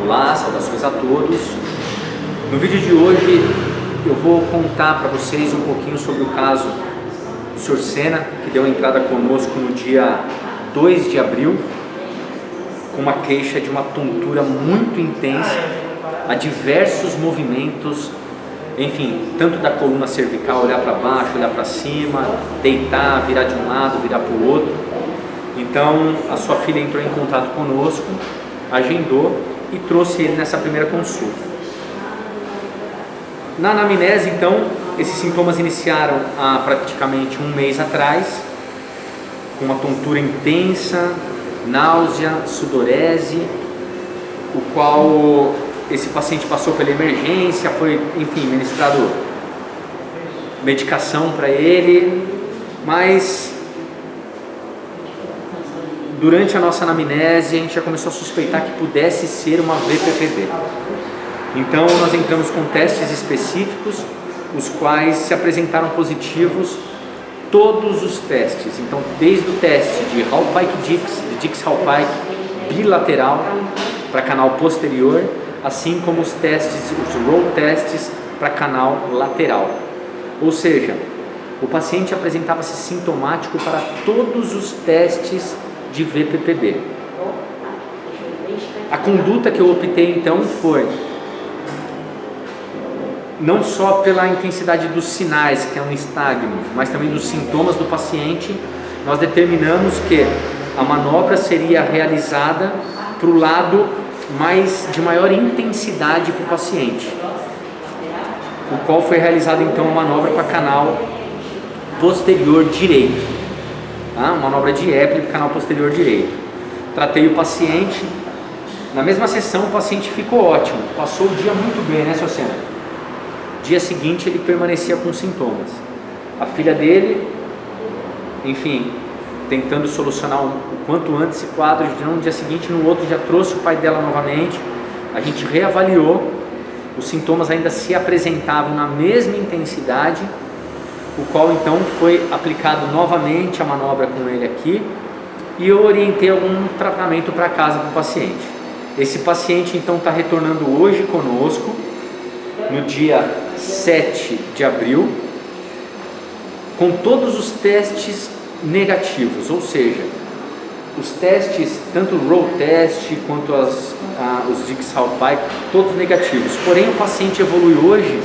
Olá, saudações a todos. No vídeo de hoje eu vou contar para vocês um pouquinho sobre o caso do Sr. Senna, que deu entrada conosco no dia 2 de abril, com uma queixa de uma tontura muito intensa, a diversos movimentos, enfim, tanto da coluna cervical, olhar para baixo, olhar para cima, deitar, virar de um lado, virar para o outro. Então a sua filha entrou em contato conosco, agendou e trouxe ele nessa primeira consulta. Na anamnese, então, esses sintomas iniciaram há praticamente um mês atrás, com uma tontura intensa, náusea, sudorese, o qual esse paciente passou pela emergência, foi, enfim, ministrado medicação para ele, mas durante a nossa anamnese a gente já começou a suspeitar que pudesse ser uma VPPB. Então nós entramos com testes específicos, os quais se apresentaram positivos, todos os testes. Então desde o teste de Hallpike-Dix, de Dix-Hallpike bilateral para canal posterior, assim como os testes, os roll testes para canal lateral. Ou seja, o paciente apresentava-se sintomático para todos os testes de VPPB. A conduta que eu optei então foi não só pela intensidade dos sinais, que é um nistagmo, mas também dos sintomas do paciente. Nós determinamos que a manobra seria realizada para o lado de maior intensidade para o paciente, o qual foi realizada então a manobra para canal posterior direito. Manobra de Eppler, canal posterior direito. Tratei o paciente, na mesma sessão o paciente ficou ótimo, passou o dia muito bem, né, Sr. Senna? Dia seguinte ele permanecia com sintomas. A filha dele, enfim, tentando solucionar o quanto antes esse quadro, no dia seguinte, no outro já trouxe o pai dela novamente, a gente reavaliou, os sintomas ainda se apresentavam na mesma intensidade, o qual então foi aplicado novamente a manobra com ele aqui, e eu orientei algum tratamento para casa para o paciente. Esse paciente então está retornando hoje conosco, no dia 7 de abril, com todos os testes negativos, ou seja, os testes, tanto o roll test quanto os Dix-Hallpike, todos negativos. Porém, o paciente evolui hoje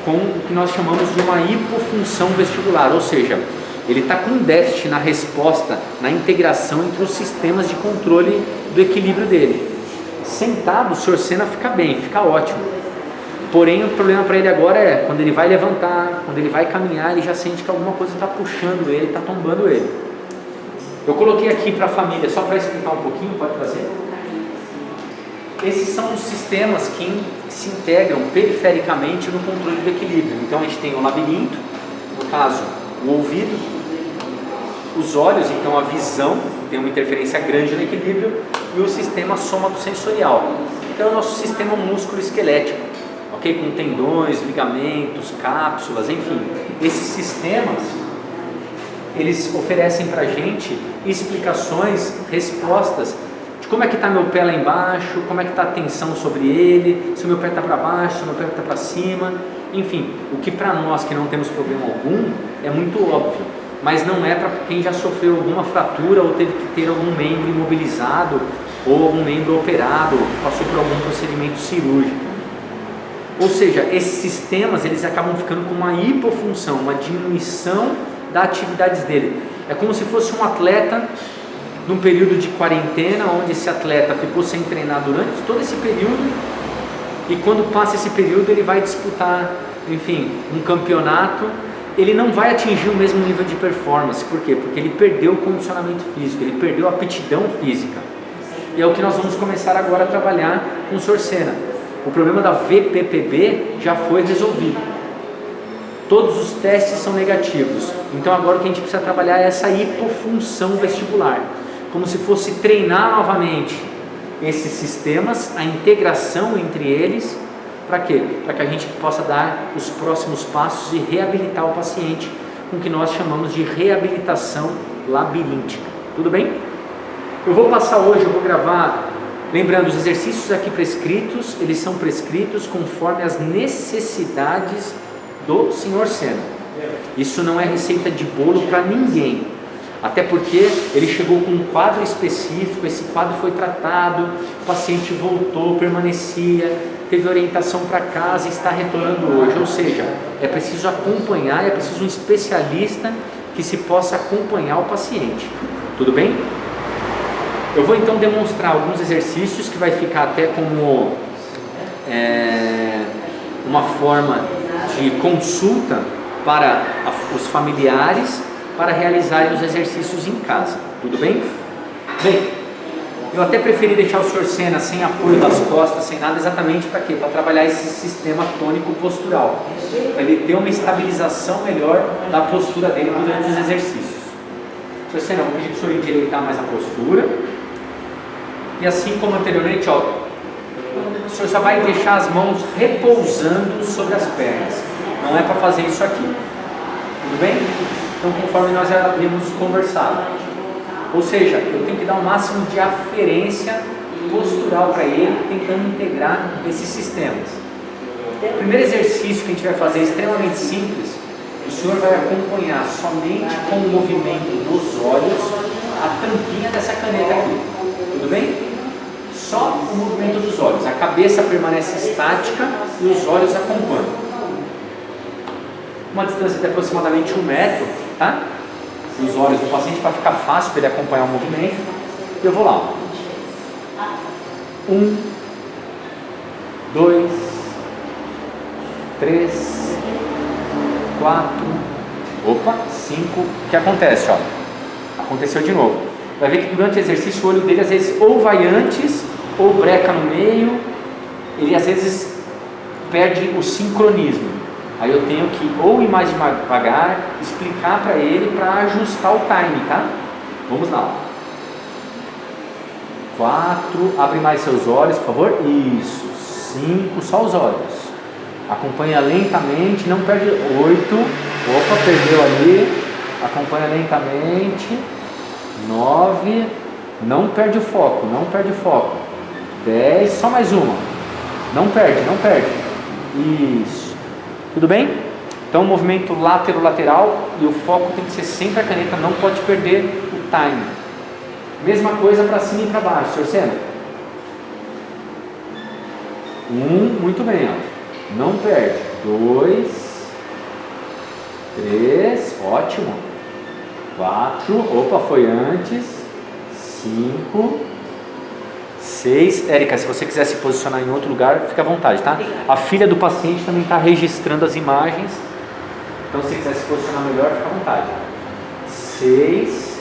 com o que nós chamamos de uma hipofunção vestibular, ou seja, ele está com déficit na resposta, na integração entre os sistemas de controle do equilíbrio dele. Sentado, o Sr. Senna fica bem, fica ótimo. Porém, o problema para ele agora é, quando ele vai levantar, quando ele vai caminhar, ele já sente que alguma coisa está puxando ele, está tombando ele. Eu coloquei aqui para a família, só para explicar um pouquinho, pode trazer? Esses são os sistemas que se integram perifericamente no controle do equilíbrio. Então a gente tem o labirinto, no caso o ouvido, os olhos, então a visão, tem uma interferência grande no equilíbrio, e o sistema somatosensorial, que é o nosso sistema músculo-esquelético, ok? Com tendões, ligamentos, cápsulas, enfim. Esses sistemas, eles oferecem para a gente explicações, respostas, como é que está meu pé lá embaixo, como é que está a tensão sobre ele, se o meu pé está para baixo, se o meu pé está para cima, enfim, o que para nós que não temos problema algum é muito óbvio, mas não é para quem já sofreu alguma fratura ou teve que ter algum membro imobilizado ou algum membro operado, passou por algum procedimento cirúrgico. Ou seja, esses sistemas eles acabam ficando com uma hipofunção, uma diminuição das atividades dele. É como se fosse um atleta num período de quarentena, onde esse atleta ficou sem treinar durante todo esse período, e quando passa esse período ele vai disputar, enfim, um campeonato, ele não vai atingir o mesmo nível de performance. Por quê? Porque ele perdeu o condicionamento físico, ele perdeu a aptidão física. E é o que nós vamos começar agora a trabalhar com o Sr. Senna. O problema da VPPB já foi resolvido. Todos os testes são negativos. Então agora o que a gente precisa trabalhar é essa hipofunção vestibular. Como se fosse treinar novamente esses sistemas, a integração entre eles. Para quê? Para que a gente possa dar os próximos passos e reabilitar o paciente com o que nós chamamos de reabilitação labiríntica. Tudo bem? Eu vou passar hoje, eu vou gravar Lembrando, os exercícios aqui prescritos, eles são prescritos conforme as necessidades do Sr. Sena. Isso não é receita de bolo para ninguém. Até porque ele chegou com um quadro específico, esse quadro foi tratado, o paciente voltou, permanecia, teve orientação para casa e está retornando hoje. Ou seja, é preciso acompanhar, é preciso um especialista que se possa acompanhar o paciente. Tudo bem? Eu vou então demonstrar alguns exercícios que vai ficar até como uma forma de consulta para os familiares para realizarem os exercícios em casa. Tudo bem? Bem, eu até preferi deixar o Sr. Sena sem apoio das costas, sem nada, exatamente para quê? Para trabalhar esse sistema tônico postural, para ele ter uma estabilização melhor da postura dele durante os exercícios. Sr. Sena, eu vou pedir para o senhor endireitar mais a postura. E assim como anteriormente, ó, o senhor só vai deixar as mãos repousando sobre as pernas. Não é para fazer isso aqui. Tudo bem? Então, conforme nós já havíamos conversado. Ou seja, eu tenho que dar o máximo de aferência postural para ele, tentando integrar esses sistemas. O primeiro exercício que a gente vai fazer é extremamente simples. O senhor vai acompanhar somente com o movimento dos olhos a tampinha dessa caneta aqui. Tudo bem? Só o movimento dos olhos. A cabeça permanece estática e os olhos acompanham. Uma distância de aproximadamente 1 metro, tá? Os olhos do paciente, para ficar fácil para ele acompanhar o movimento. Eu vou lá. 1, 2, 3, 4, 5. O que acontece, ó? Aconteceu de novo. Vai ver que durante o exercício o olho dele às vezes ou vai antes ou breca no meio. Ele às vezes perde o sincronismo. Aí eu tenho que ou ir mais devagar, explicar para ele para ajustar o time, tá? Vamos lá. 4, abre mais seus olhos, por favor. Isso. 5, só os olhos. Acompanha lentamente, não perde. 8, opa, perdeu ali. Acompanha lentamente. 9, não perde o foco, não perde o foco. 10, só mais uma. Não perde, não perde. Isso. Tudo bem? Então, o movimento lateral e o foco tem que ser sempre a caneta, não pode perder o time. Mesma coisa para cima e para baixo, Sr. Sena. 1, muito bem, ó. Não perde. 2, 3, ótimo. 4, opa, foi antes. 5, 6. Érica, se você quiser se posicionar em outro lugar, fica à vontade, tá? A filha do paciente também está registrando as imagens. Então, se você quiser se posicionar melhor, fica à vontade. 6,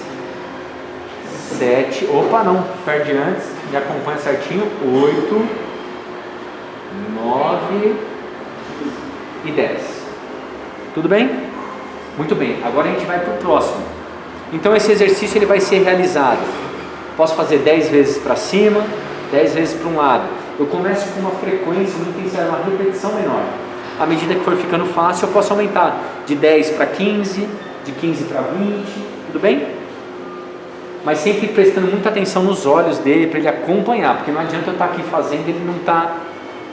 7. Opa, não, perde antes. Me acompanha certinho. 8, 9 e 10. Tudo bem? Muito bem. Agora a gente vai para o próximo. Então, esse exercício ele vai ser realizado. Posso fazer 10 vezes para cima, 10 vezes para um lado. Eu começo com uma frequência, uma intensidade, uma repetição menor. À medida que for ficando fácil, eu posso aumentar de 10 para 15, de 15 para 20, tudo bem? Mas sempre prestando muita atenção nos olhos dele, para ele acompanhar, porque não adianta eu estar aqui fazendo e ele não estar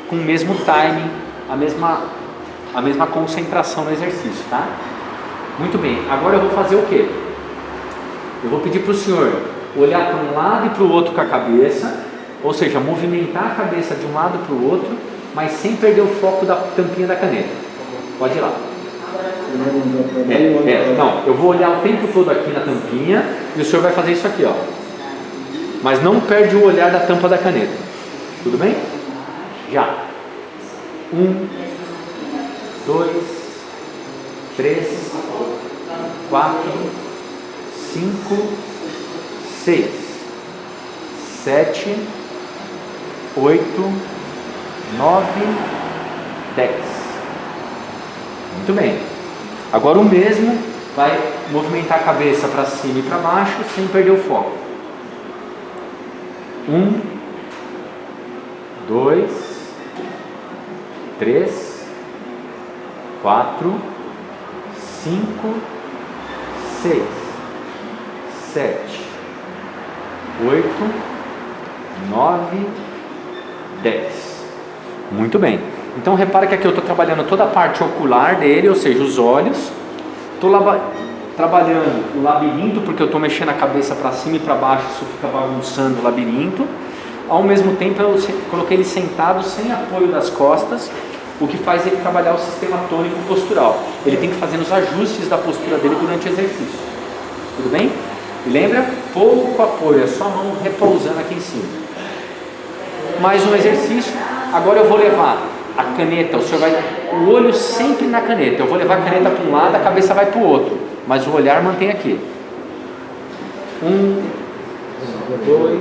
com o mesmo timing, a mesma concentração no exercício, tá? Muito bem, agora eu vou fazer o quê? Eu vou pedir para o senhor olhar para um lado e para o outro com a cabeça, ou seja, movimentar a cabeça de um lado para o outro, mas sem perder o foco da tampinha da caneta. Pode ir lá. Não, eu vou olhar o tempo todo aqui na tampinha e o senhor vai fazer isso aqui, ó. Mas não perde o olhar da tampa da caneta. Tudo bem? Já. 1, 2, 3, 4, 5, 6, 7, 8, 9, 10. Muito bem. Agora o mesmo, vai movimentar a cabeça para cima e para baixo sem perder o foco. 1, 2, 3, 4, 5, 6, 7, 8, 9, 10. Muito bem. Então repara que aqui eu estou trabalhando toda a parte ocular dele, ou seja, os olhos. Estou trabalhando o labirinto, porque eu estou mexendo a cabeça para cima e para baixo, isso fica bagunçando o labirinto. Ao mesmo tempo eu coloquei ele sentado sem apoio das costas, o que faz ele trabalhar o sistema tônico postural. Ele tem que fazer os ajustes da postura dele durante o exercício. Tudo bem? E lembra? Pouco apoio, é só a mão repousando aqui em cima. Mais um exercício. Agora eu vou levar a caneta, o olho sempre na caneta. Eu vou levar a caneta para um lado, a cabeça vai para o outro, mas o olhar mantém aqui. 1, 2.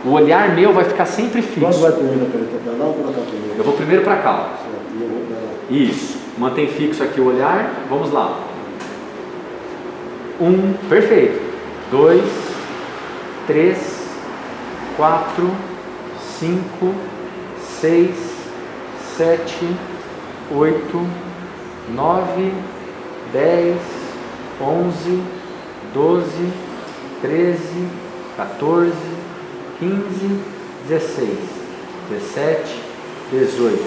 O olhar meu vai ficar sempre fixo. Quando vai primeiro a caneta para lá ou para cá primeiro? Eu vou primeiro para cá. Isso. Mantém fixo aqui o olhar. Vamos lá. 1, perfeito. 2, 3, 4, 5, 6, 7, 8, 9, 10, 11, 12, 13, 14, 15, 16, 17, 18,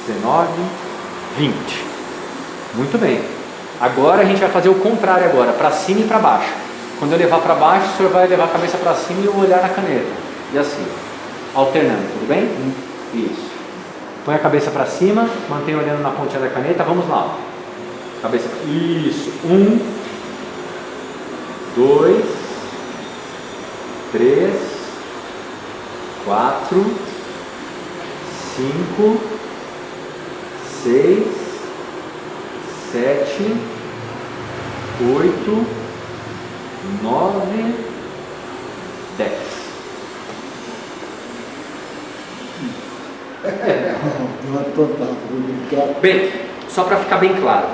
19, 20. Muito bem. Agora a gente vai fazer o contrário agora, para cima e para baixo. Quando eu levar para baixo, o senhor vai levar a cabeça para cima e o olhar na caneta. E assim, alternando, tudo bem? Isso. Põe a cabeça para cima, mantém olhando na pontinha da caneta. Vamos lá. Cabeça. Isso. 1, 2, 3, 4, 5, 6, 7, 8, 9, 10. Bem, só para ficar bem claro,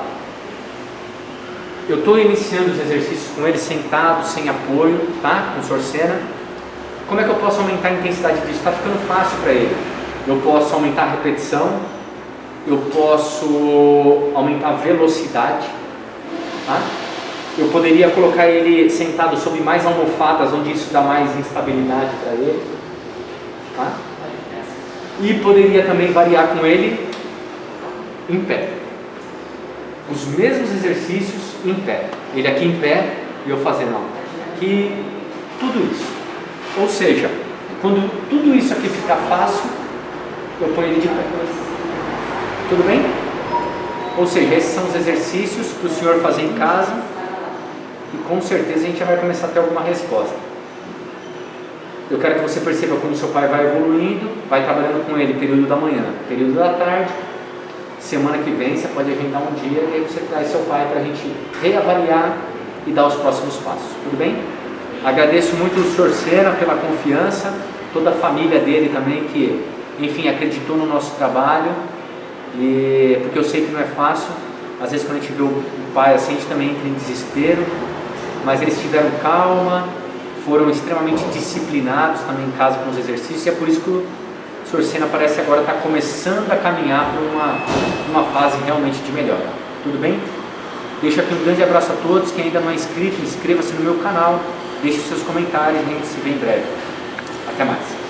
eu estou iniciando os exercícios com ele sentado, sem apoio, tá? Com Sorcena. Como é que eu posso aumentar a intensidade disso? Está ficando fácil para ele. Eu posso aumentar a repetição, eu posso aumentar a velocidade, tá? Eu poderia colocar ele sentado sobre mais almofadas, onde isso dá mais instabilidade para ele, tá? E poderia também variar com ele em pé. Os mesmos exercícios em pé. Ele aqui em pé e eu fazendo aqui, tudo isso. Ou seja, quando tudo isso aqui ficar fácil, eu ponho ele de pé. Tudo bem? Ou seja, esses são os exercícios para o senhor fazer em casa e com certeza a gente já vai começar a ter alguma resposta. Eu quero que você perceba como seu pai vai evoluindo, vai trabalhando com ele período da manhã, período da tarde. Semana que vem você pode agendar um dia e aí você traz seu pai para a gente reavaliar e dar os próximos passos. Tudo bem? Agradeço muito o Sr. Sena pela confiança, toda a família dele também que, enfim, acreditou no nosso trabalho, e porque eu sei que não é fácil. Às vezes quando a gente vê o pai assim, a gente também entra em desespero, mas eles tiveram calma, foram extremamente disciplinados também em casa com os exercícios, e é por isso que o Sr. Sena parece agora estar começando a caminhar para uma fase realmente de melhora. Tudo bem? Deixo aqui um grande abraço a todos. Quem ainda não é inscrito, inscreva-se no meu canal, deixe os seus comentários e a gente se vê em breve. Até mais.